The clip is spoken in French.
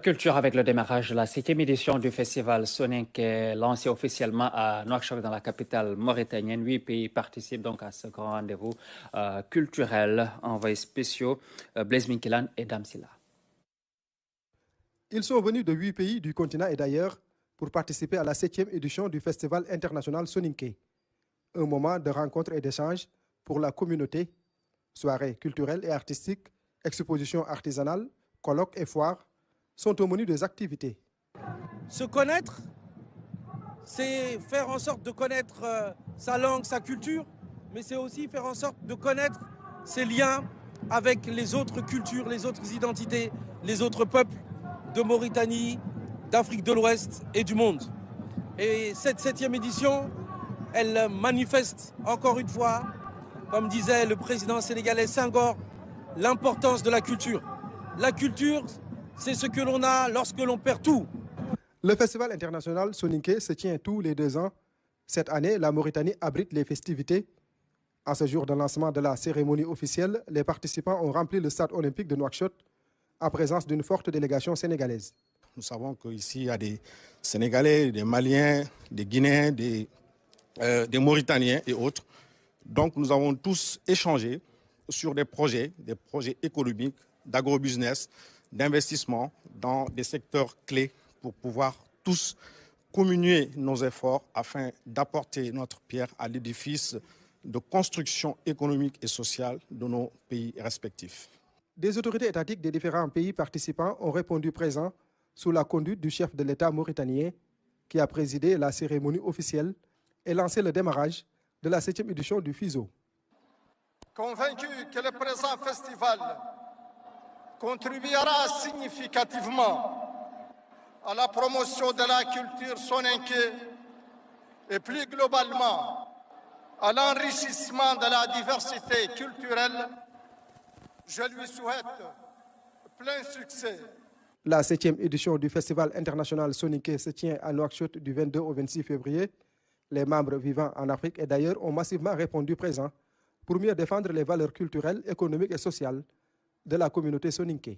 Culture avec le démarrage de la 7e édition du festival Soninké lancé officiellement à Nouakchott dans la capitale mauritanienne. 8 pays participent donc à ce grand rendez-vous culturel. Envoyés spéciaux Blaise Minkilan et Damsila. Ils sont venus de 8 pays du continent et d'ailleurs pour participer à la 7e édition du festival international Soninké. Un moment de rencontre et d'échange pour la communauté, soirées culturelles et artistiques, expositions artisanales, colloques et foires sont au menu des activités. Se connaître, c'est faire en sorte de connaître sa langue, sa culture, mais c'est aussi faire en sorte de connaître ses liens avec les autres cultures, les autres identités, les autres peuples de Mauritanie, d'Afrique de l'Ouest et du monde. Et cette 7e édition, elle manifeste encore une fois, comme disait le président sénégalais Senghor, l'importance de la culture. La culture, c'est ce que l'on a lorsque l'on perd tout. Le festival international Soninké se tient tous les 2 ans. Cette année, la Mauritanie abrite les festivités. À ce jour de lancement de la cérémonie officielle, les participants ont rempli le stade olympique de Nouakchott en présence d'une forte délégation sénégalaise. Nous savons qu'ici, il y a des Sénégalais, des Maliens, des Guinéens, des Mauritaniens et autres. Donc nous avons tous échangé sur des projets économiques, d'agrobusiness, d'investissement dans des secteurs clés pour pouvoir tous communier nos efforts afin d'apporter notre pierre à l'édifice de construction économique et sociale de nos pays respectifs. Des autorités étatiques des différents pays participants ont répondu présents sous la conduite du chef de l'État mauritanien qui a présidé la cérémonie officielle et lancé le démarrage de la 7e édition du FISO. Convaincu que le présent festival contribuera significativement à la promotion de la culture soninké et plus globalement à l'enrichissement de la diversité culturelle, je lui souhaite plein succès. La 7e édition du festival international Soninké se tient à Nouakchott du 22 au 26 février. Les membres vivant en Afrique et d'ailleurs ont massivement répondu présents pour mieux défendre les valeurs culturelles, économiques et sociales de la communauté soninké.